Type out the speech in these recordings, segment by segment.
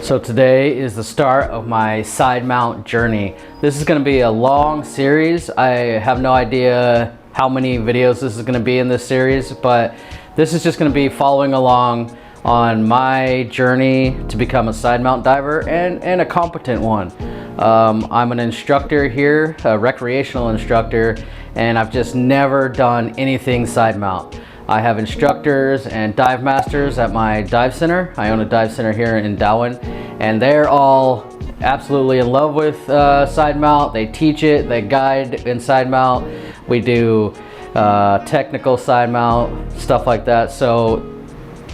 So today is the start of my side mount journey. This is going to be a long series. I have no idea how many videos this is going to be in this series, but this is just going to be following along on my journey to become a side mount diver and a competent one. I'm an instructor here, a recreational instructor, and I've just never done anything side mount. I have instructors and dive masters at my dive center. I own a dive center here in Darwin, and they're all absolutely in love with side mount. They teach it, they guide in side mount. We do technical side mount, stuff like that. So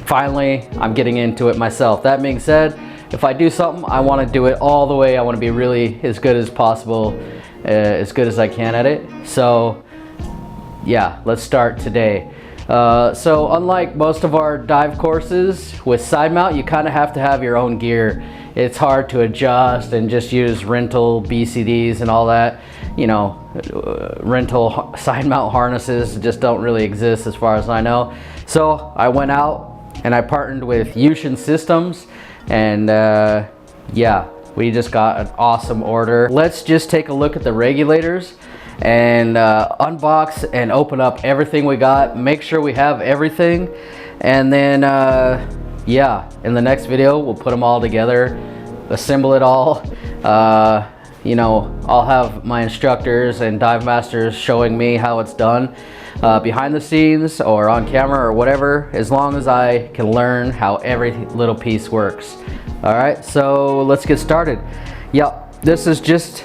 finally, I'm getting into it myself. That being said, if I do something, I want to do it all the way. I want to be really as good as possible, as good as I can at it. So yeah, let's start today. So unlike most of our dive courses, with side mount you kind of have to have your own gear. It's hard to adjust and just use rental BCDs and all that. You know, rental side mount harnesses just don't really exist as far as I know. So I went out and I partnered with Yuhsin systems, and yeah, we just got an awesome order. Let's just take a look at the regulators and unbox and open up everything we got, make sure we have everything, and then yeah, in the next video we'll put them all together, assemble it all. You know, I'll have my instructors and dive masters showing me how it's done behind the scenes or on camera or whatever, as long as I can learn how every little piece works. All right, so let's get started. Yep, this is just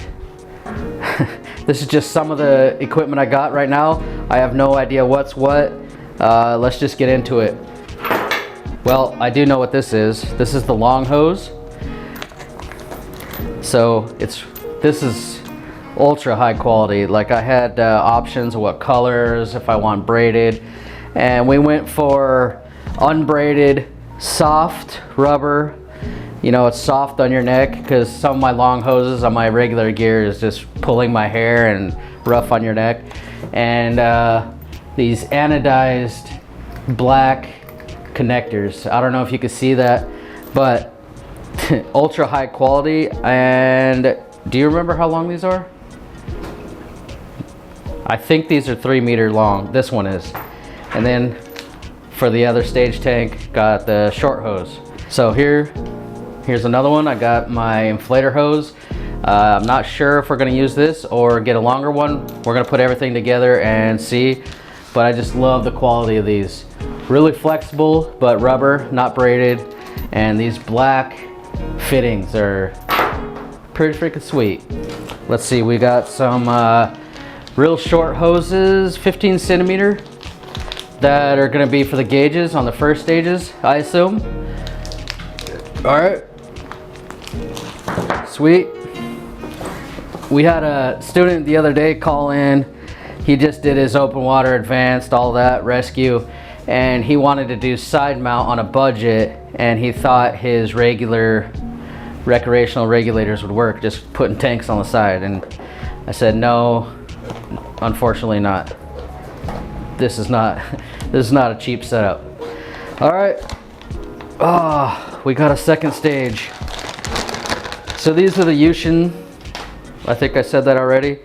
this is just some of the equipment I got right now. I have no idea what's what. Let's just get into it. Well, I do know what this is. This is the long hose. So this is ultra high quality. Like, I had options of what colors, if I want braided, and we went for unbraided, soft rubber. You know, it's soft on your neck, because some of my long hoses on my regular gear is just pulling my hair and rough on your neck. And these anodized black connectors. I don't know if you can see that, but ultra high quality. And do you remember how long these are? I think these are 3 meter long. This one is. And then for the other stage tank, got the short hose. So here's another one. I got my inflator hose. I'm not sure if we're gonna use this or get a longer one. We're gonna put everything together and see, but I just love the quality of these. Really flexible, but rubber, not braided. And these black fittings are pretty freaking sweet. Let's see, we got some real short hoses, 15 centimeter, that are gonna be for the gauges on the first stages, I assume. All right. Sweet. We had a student the other day call in. He just did his open water advanced, all that, rescue, and he wanted to do side mount on a budget, and he thought his regular recreational regulators would work, just putting tanks on the side. And I said, no, unfortunately not. This is not a cheap setup. All right. Oh, we got a second stage. So these are the Yuhsin, I think I said that already,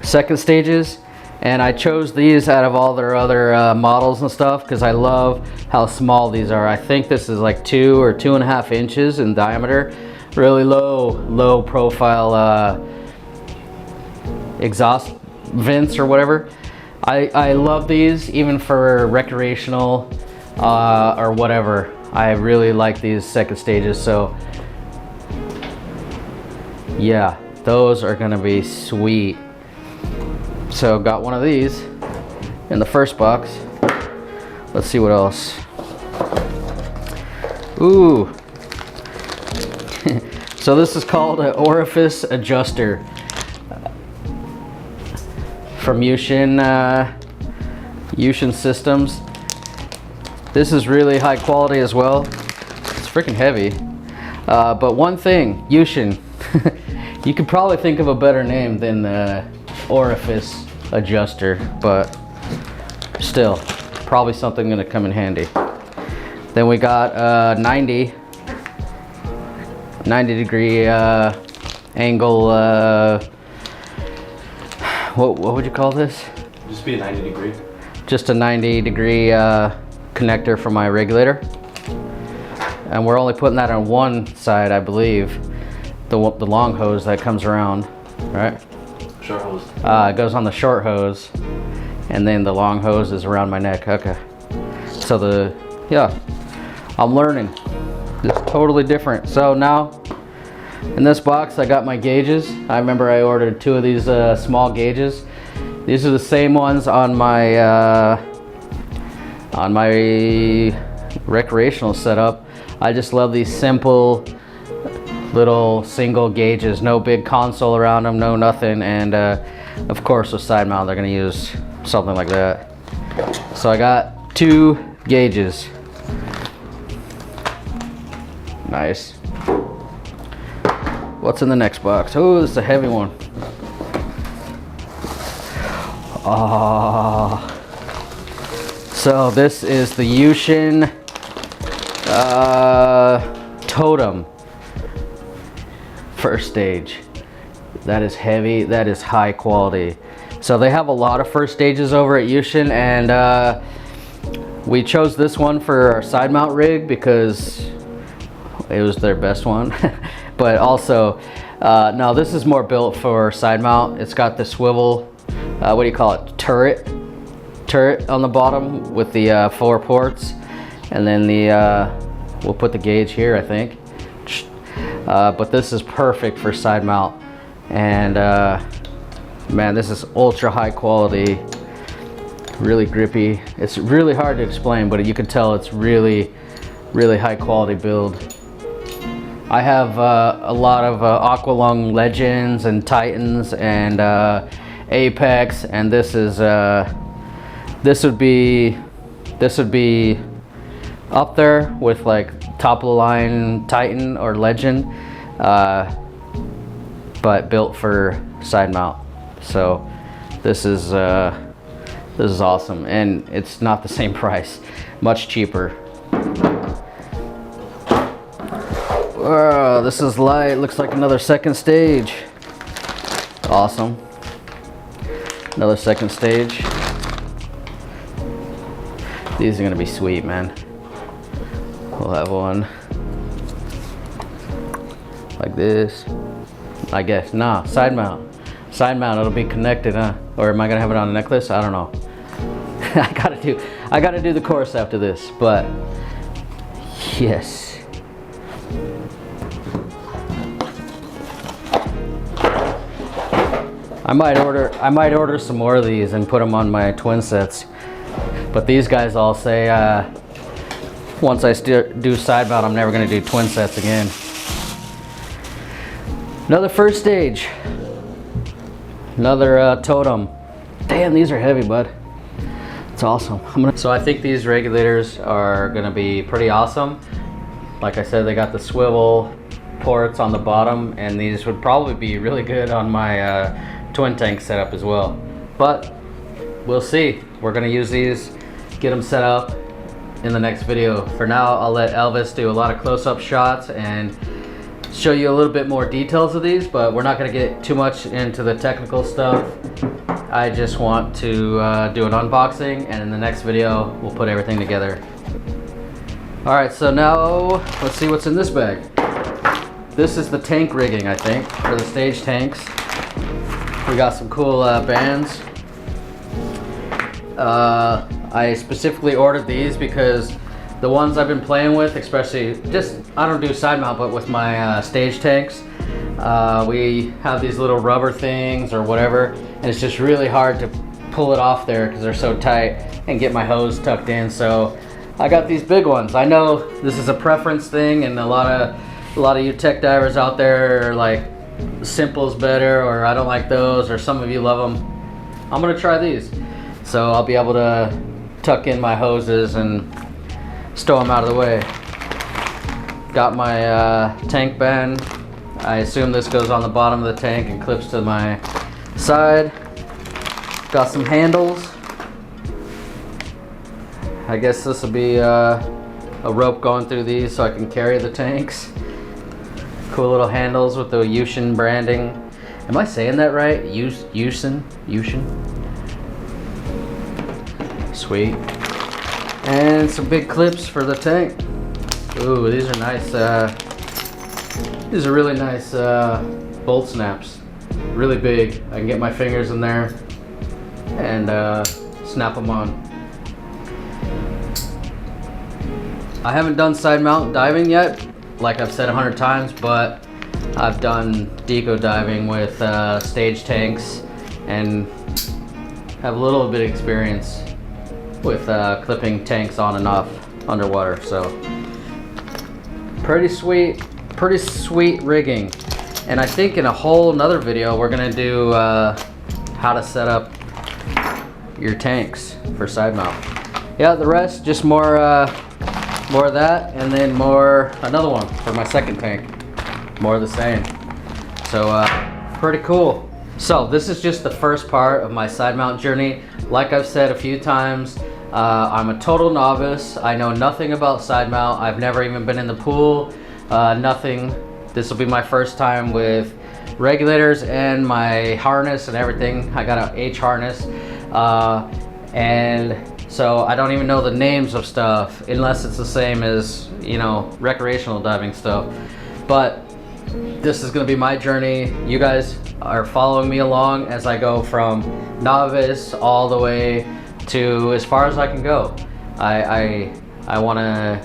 second stages, and I chose these out of all their other models and stuff because I love how small these are. I think this is like 2 or 2.5 inches in diameter. Really low profile exhaust vents or whatever. I love these even for recreational or whatever. I really like these second stages, so yeah, those are gonna be sweet. So got one of these in the first box. Let's see what else. Ooh. So this is called an orifice adjuster from Yuhsin systems. This is really high quality as well. It's freaking heavy. But one thing, Yuhsin, you could probably think of a better name than orifice adjuster, but still, probably something gonna come in handy. Then we got 90 90-degree angle. What would you call this? Just be a 90-degree. Just a 90-degree connector for my regulator. And we're only putting that on one side, I believe. The long hose that comes around, right? Short hose. It goes on the short hose, and then the long hose is around my neck. Okay. So yeah, I'm learning. It's totally different. So now, in this box, I got my gauges. I remember I ordered 2 of these small gauges. These are the same ones on my recreational setup. I just love these simple little single gauges, no big console around them, no nothing. And of course with side mount, they're gonna use something like that. So I got 2 gauges. Nice. What's in the next box? Oh, this is a heavy one. So this is the Yuhsin totem. First stage. That is heavy, that is high quality. So they have a lot of first stages over at Yuhsin, and we chose this one for our side mount rig because it was their best one. But also, no, this is more built for side mount. It's got the swivel, what do you call it, turret on the bottom with the 4 ports, and then we'll put the gauge here, I think. But this is perfect for side mount, and man, this is ultra high quality, really grippy. It's really hard to explain, but you can tell it's really high quality build. I have a lot of Aqualung Legends and Titans and Apex, and this would be up there with like top of the line Titan or Legend, but built for side mount. So this is awesome, and it's not the same price, much cheaper. Whoa, this is light. Looks like another second stage. Awesome. Another second stage. These are gonna be sweet, man. We'll have one like this, I guess. Nah, side mount. Side mount, it'll be connected, huh? Or am I gonna have it on a necklace? I don't know. I gotta do the course after this, but yes. I might order some more of these and put them on my twin sets. But these guys all say once I do side mount, I'm never gonna do twin sets again. Another first stage. Another totem. Damn, these are heavy, bud. It's awesome. So I think these regulators are gonna be pretty awesome. Like I said, they got the swivel ports on the bottom, and these would probably be really good on my twin tank setup as well. But we'll see. We're gonna use these, get them set up in the next video. For now, I'll let Elvis do a lot of close-up shots and show you a little bit more details of these, but we're not gonna get too much into the technical stuff. I just want to do an unboxing, and in the next video, we'll put everything together. All right, so now let's see what's in this bag. This is the tank rigging, I think, for the stage tanks. We got some cool bands. I specifically ordered these because the ones I've been playing with, especially I don't do side mount, but with my stage tanks, we have these little rubber things or whatever, and it's just really hard to pull it off there because they're so tight, and get my hose tucked in. So I got these big ones. I know this is a preference thing, and a lot of you tech divers out there are like, simple's better, or I don't like those, or some of you love them. I'm gonna try these, so I'll be able to tuck in my hoses and stow them out of the way. Got my tank band. I assume this goes on the bottom of the tank and clips to my side. Got some handles. I guess this will be a rope going through these so I can carry the tanks. Cool little handles with the Yuhsin branding. Am I saying that right? Yuhsin? Sweet. And some big clips for the tank. Ooh, these are nice. These are really nice bolt snaps. Really big. I can get my fingers in there and snap them on. I haven't done side mount diving yet, like I've said 100 times, but I've done Deco diving with stage tanks and have a little bit of experience with clipping tanks on and off underwater. So pretty sweet rigging. And I think in a whole nother video we're gonna do how to set up your tanks for side mount. Yeah, the rest just more of that, and then another one for my second tank. More of the same. So pretty cool. So this is just the first part of my side mount journey. Like I've said a few times, I'm a total novice. I know nothing about side mount. I've never even been in the pool. Nothing. This will be my first time with regulators and my harness and everything. I got an H harness. And so I don't even know the names of stuff unless it's the same as, you know, recreational diving stuff. But this is gonna be my journey. You guys are following me along as I go from novice all the way to as far as I can go. I wanna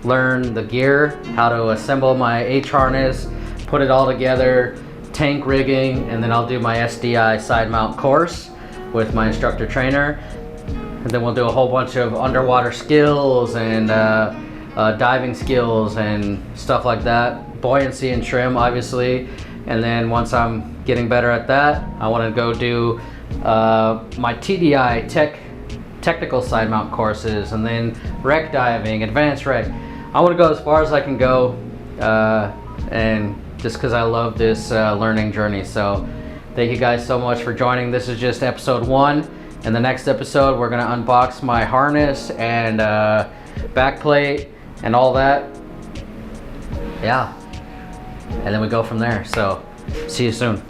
learn the gear, how to assemble my H harness, put it all together, tank rigging, and then I'll do my SDI side mount course with my instructor trainer. And then we'll do a whole bunch of underwater skills and diving skills and stuff like that. Buoyancy and trim, obviously. And then once I'm getting better at that, I want to go do my TDI technical side mount courses, and then wreck diving, advanced wreck. I want to go as far as I can go, and just because I love this learning journey. So thank you guys so much for joining. This is just episode 1. In the next episode, we're gonna unbox my harness and back plate and all that. Yeah, and then we go from there. So see you soon.